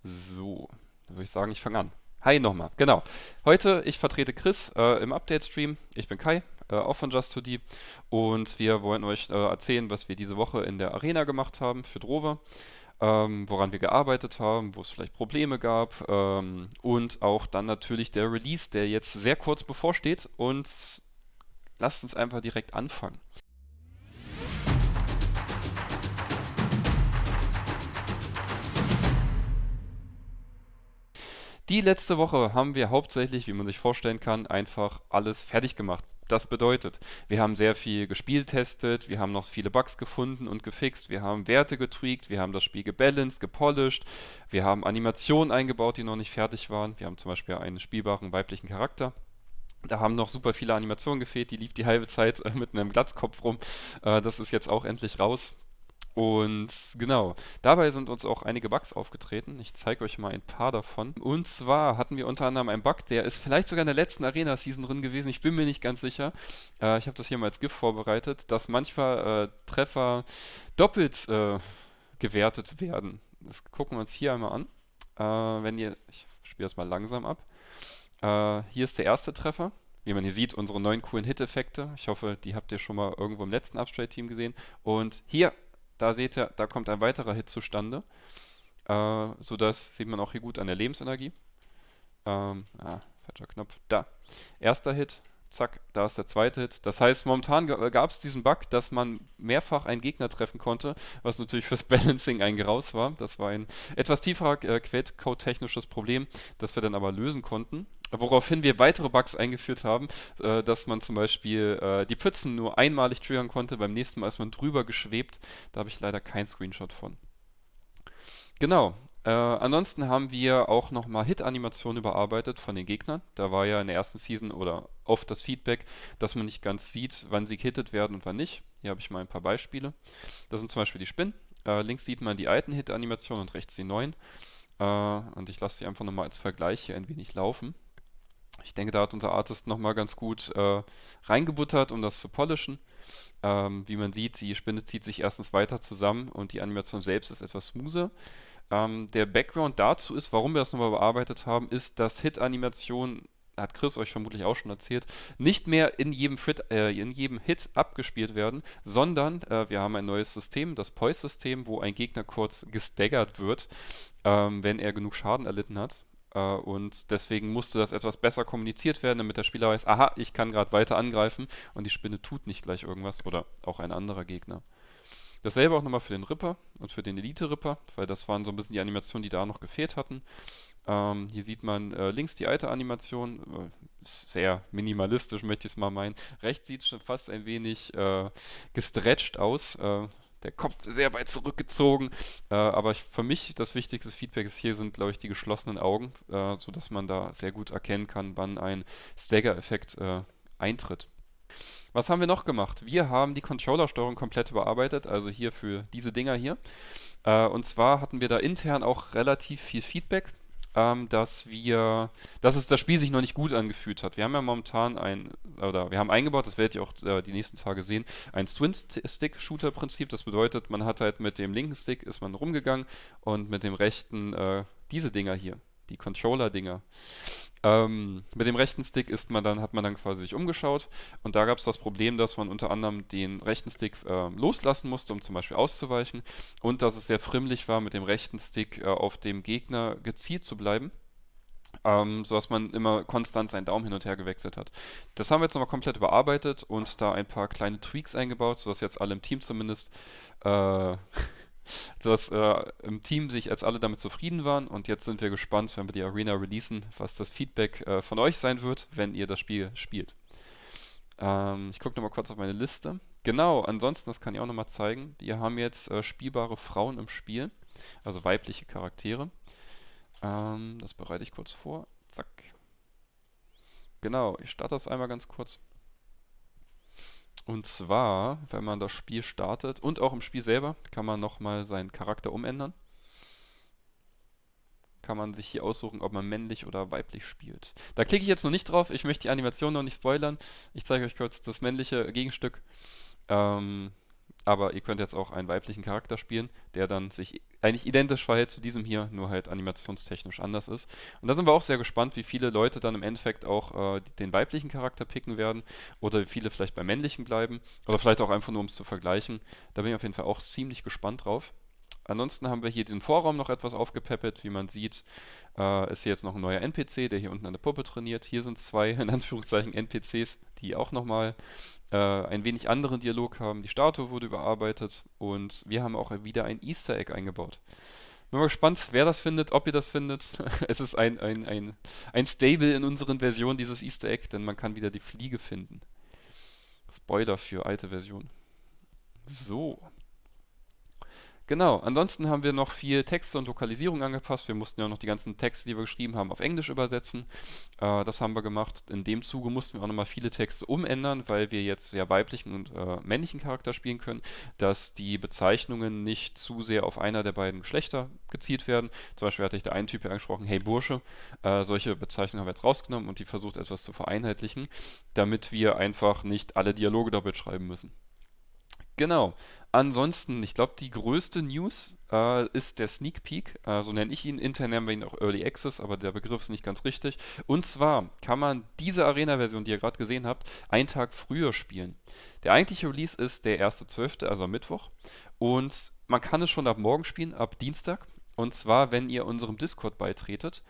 So, dann würde ich sagen, ich fange an. Hi nochmal, genau. Heute, ich vertrete Chris im Update-Stream. Ich bin Kai, auch von Just2D. Und wir wollen euch erzählen, was wir diese Woche in der Arena gemacht haben für Drover, woran wir gearbeitet haben, wo es vielleicht Probleme gab. Und auch dann natürlich der Release, der jetzt sehr kurz bevorsteht. Und lasst uns einfach direkt anfangen. Die letzte Woche haben wir hauptsächlich, wie man sich vorstellen kann, einfach alles fertig gemacht. Das bedeutet, wir haben sehr viel gespieltestet, wir haben noch viele Bugs gefunden und gefixt, wir haben Werte getweakt, wir haben das Spiel gebalanced, gepolished, wir haben Animationen eingebaut, die noch nicht fertig waren. Wir haben zum Beispiel einen spielbaren weiblichen Charakter. Da haben noch super viele Animationen gefehlt, die lief die halbe Zeit mit einem Glatzkopf rum. Das ist jetzt auch endlich raus. Und genau, dabei sind uns auch einige Bugs aufgetreten. Ich zeige euch mal ein paar davon. Und zwar hatten wir unter anderem einen Bug, der ist vielleicht sogar in der letzten Arena-Season drin gewesen. Ich bin mir nicht ganz sicher. Ich habe das hier mal als GIF vorbereitet, dass manchmal Treffer doppelt gewertet werden. Das gucken wir uns hier einmal an. Ich spiele das mal langsam ab. Hier ist der erste Treffer. Wie man hier sieht, unsere neuen coolen Hit-Effekte. Ich hoffe, die habt ihr schon mal irgendwo im letzten Upstrade-Team gesehen. Und hier, da seht ihr, da kommt ein weiterer Hit zustande. Sodass, sieht man auch hier gut an der Lebensenergie. Falscher Knopf. Da. Erster Hit. Zack, da ist der zweite Hit. Das heißt, momentan gab es diesen Bug, dass man mehrfach einen Gegner treffen konnte, was natürlich fürs Balancing ein Graus war. Das war ein etwas tieferer Quellcode-technisches Problem, das wir dann aber lösen konnten. Woraufhin wir weitere Bugs eingeführt haben, dass man zum Beispiel die Pfützen nur einmalig triggern konnte, beim nächsten Mal ist man drüber geschwebt. Da habe ich leider keinen Screenshot von. Genau. Ansonsten haben wir auch nochmal Hit-Animationen überarbeitet von den Gegnern. Da war ja in der ersten Season oder oft das Feedback, dass man nicht ganz sieht, wann sie gehittet werden und wann nicht. Hier habe ich mal ein paar Beispiele. Das sind zum Beispiel die Spinnen. Links sieht man die alten Hit-Animationen und rechts die neuen. Und ich lasse sie einfach nochmal als Vergleich hier ein wenig laufen. Ich denke, da hat unser Artist nochmal ganz gut reingebuttert, um das zu polishen. Wie man sieht, die Spinne zieht sich erstens weiter zusammen und die Animation selbst ist etwas smoother. Der Background dazu ist, warum wir das nochmal bearbeitet haben, ist, dass Hit-Animationen, hat Chris euch vermutlich auch schon erzählt, nicht mehr in jedem Hit abgespielt werden, sondern wir haben ein neues System, das Poise-System, wo ein Gegner kurz gestaggert wird, wenn er genug Schaden erlitten hat. Und deswegen musste das etwas besser kommuniziert werden, damit der Spieler weiß, aha, ich kann gerade weiter angreifen und die Spinne tut nicht gleich irgendwas oder auch ein anderer Gegner. Dasselbe auch nochmal für den Ripper und für den Elite-Ripper, weil das waren so ein bisschen die Animationen, die da noch gefehlt hatten. Hier sieht man links die alte Animation, ist sehr minimalistisch, möchte ich es mal meinen. Rechts sieht es schon fast ein wenig gestretched aus. Der Kopf sehr weit zurückgezogen. Aber für mich das wichtigste Feedback ist hier sind, glaube ich, die geschlossenen Augen, sodass man da sehr gut erkennen kann, wann ein Stagger-Effekt eintritt. Was haben wir noch gemacht? Wir haben die Controller-Steuerung komplett überarbeitet, also hier für diese Dinger hier. Und zwar hatten wir da intern auch relativ viel Feedback, dass es das Spiel sich noch nicht gut angefühlt hat. Wir haben ja momentan oder wir haben eingebaut, das werdet ihr auch die nächsten Tage sehen, ein Twin-Stick-Shooter-Prinzip. Das bedeutet, man hat halt mit dem linken Stick ist man rumgegangen und mit dem rechten diese Dinger hier, die Controller-Dinger. Mit dem rechten Stick hat man dann quasi sich umgeschaut und da gab es das Problem, dass man unter anderem den rechten Stick loslassen musste, um zum Beispiel auszuweichen und dass es sehr friemelig war, mit dem rechten Stick auf dem Gegner gezielt zu bleiben, sodass man immer konstant seinen Daumen hin und her gewechselt hat. Das haben wir jetzt nochmal komplett überarbeitet und da ein paar kleine Tweaks eingebaut, sodass jetzt alle im Team zumindest äh, sodass im Team sich als alle damit zufrieden waren und jetzt sind wir gespannt, wenn wir die Arena releasen, was das Feedback von euch sein wird, wenn ihr das Spiel spielt. Ich gucke nochmal kurz auf meine Liste. Genau, ansonsten, das kann ich auch nochmal zeigen. Wir haben jetzt spielbare Frauen im Spiel, also weibliche Charaktere. Das bereite ich kurz vor. Zack. Genau, ich starte das einmal ganz kurz. Und zwar, wenn man das Spiel startet und auch im Spiel selber, kann man nochmal seinen Charakter umändern. Kann man sich hier aussuchen, ob man männlich oder weiblich spielt. Da klicke ich jetzt noch nicht drauf, ich möchte die Animation noch nicht spoilern. Ich zeige euch kurz das männliche Gegenstück. Ähm, Aber ihr könnt jetzt auch einen weiblichen Charakter spielen, der dann sich eigentlich identisch verhält zu diesem hier, nur halt animationstechnisch anders ist. Und da sind wir auch sehr gespannt, wie viele Leute dann im Endeffekt auch den weiblichen Charakter picken werden oder wie viele vielleicht beim männlichen bleiben oder vielleicht auch einfach nur, um es zu vergleichen. Da bin ich auf jeden Fall auch ziemlich gespannt drauf. Ansonsten haben wir hier diesen Vorraum noch etwas aufgepäppelt. Wie man sieht, ist hier jetzt noch ein neuer NPC, der hier unten an der Puppe trainiert. Hier sind zwei, in Anführungszeichen, NPCs, die auch nochmal ein wenig anderen Dialog haben. Die Statue wurde überarbeitet und wir haben auch wieder ein Easter Egg eingebaut. Bin mal gespannt, wer das findet, ob ihr das findet. Es ist ein Stable in unseren Versionen, dieses Easter Egg, denn man kann wieder die Fliege finden. Spoiler für alte Versionen. So. Genau, ansonsten haben wir noch viel Texte und Lokalisierung angepasst. Wir mussten ja noch die ganzen Texte, die wir geschrieben haben, auf Englisch übersetzen. Das haben wir gemacht. In dem Zuge mussten wir auch nochmal viele Texte umändern, weil wir jetzt ja weiblichen und männlichen Charakter spielen können, dass die Bezeichnungen nicht zu sehr auf einer der beiden Geschlechter gezielt werden. Zum Beispiel hatte ich da einen Typ hier angesprochen, hey Bursche. Solche Bezeichnungen haben wir jetzt rausgenommen und die versucht etwas zu vereinheitlichen, damit wir einfach nicht alle Dialoge doppelt schreiben müssen. Genau. Ansonsten, ich glaube, die größte News ist der Sneak Peek. So nenne ich ihn. Intern nennen wir ihn auch Early Access, aber der Begriff ist nicht ganz richtig. Und zwar kann man diese Arena-Version, die ihr gerade gesehen habt, einen Tag früher spielen. Der eigentliche Release ist der 1.12., also am Mittwoch. Und man kann es schon ab morgen spielen, ab Dienstag. Und zwar, wenn ihr unserem Discord beitretet.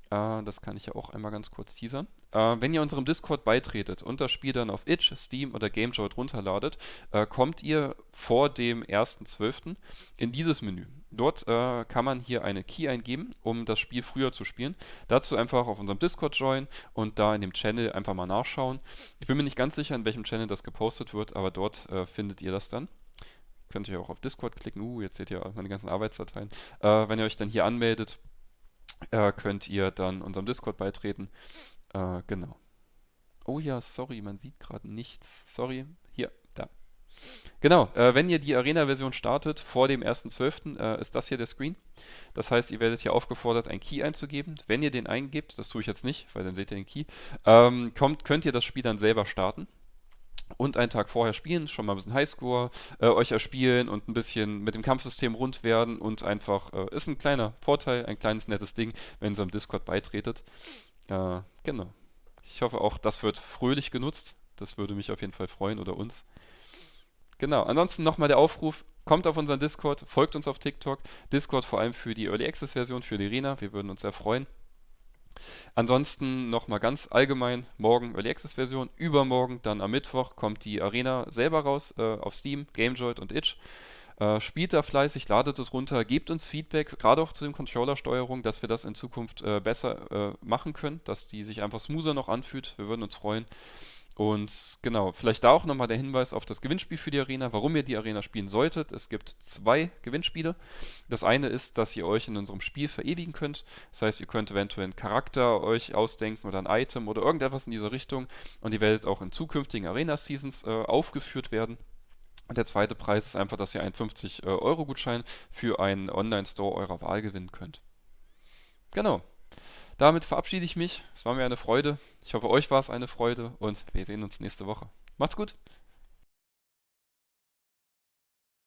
Das kann ich ja auch einmal ganz kurz teasern. Wenn ihr unserem Discord beitretet und das Spiel dann auf Itch, Steam oder GameJolt runterladet, kommt ihr vor dem 1.12. in dieses Menü. Dort kann man hier eine Key eingeben, um das Spiel früher zu spielen. Dazu einfach auf unserem Discord joinen und da in dem Channel einfach mal nachschauen. Ich bin mir nicht ganz sicher, in welchem Channel das gepostet wird, aber dort findet ihr das dann. Könnt ihr auch auf Discord klicken. Jetzt seht ihr meine ganzen Arbeitsdateien. Wenn ihr euch dann hier anmeldet, könnt ihr dann unserem Discord beitreten. Genau. Oh ja, sorry, man sieht gerade nichts. Sorry. Hier, da. Genau, wenn ihr die Arena-Version startet vor dem 1.12., ist das hier der Screen. Das heißt, ihr werdet hier aufgefordert, einen Key einzugeben. Wenn ihr den eingebt, das tue ich jetzt nicht, weil dann seht ihr den Key, könnt ihr das Spiel dann selber starten und einen Tag vorher spielen, schon mal ein bisschen Highscore euch erspielen und ein bisschen mit dem Kampfsystem rund werden und einfach, ist ein kleiner Vorteil, ein kleines nettes Ding, wenn ihr so am Discord beitretet. Genau. Ich hoffe auch, das wird fröhlich genutzt. Das würde mich auf jeden Fall freuen oder uns. Genau. Ansonsten nochmal der Aufruf. Kommt auf unseren Discord, folgt uns auf TikTok. Discord vor allem für die Early Access Version, für die Arena. Wir würden uns sehr freuen. Ansonsten nochmal ganz allgemein, morgen Early Access Version, übermorgen, dann am Mittwoch kommt die Arena selber raus auf Steam, GameJolt und Itch. Spielt da fleißig, ladet es runter, gebt uns Feedback, gerade auch zu den Controller-Steuerungen, dass wir das in Zukunft besser machen können, dass die sich einfach smoother noch anfühlt. Wir würden uns freuen. Und genau, vielleicht da auch nochmal der Hinweis auf das Gewinnspiel für die Arena, warum ihr die Arena spielen solltet. Es gibt zwei Gewinnspiele. Das eine ist, dass ihr euch in unserem Spiel verewigen könnt. Das heißt, ihr könnt eventuell einen Charakter euch ausdenken oder ein Item oder irgendetwas in dieser Richtung. Und ihr werdet auch in zukünftigen Arena-Seasons aufgeführt werden. Und der zweite Preis ist einfach, dass ihr einen 50-Euro-Gutschein für einen Online-Store eurer Wahl gewinnen könnt. Genau. Damit verabschiede ich mich. Es war mir eine Freude. Ich hoffe, euch war es eine Freude und wir sehen uns nächste Woche. Macht's gut!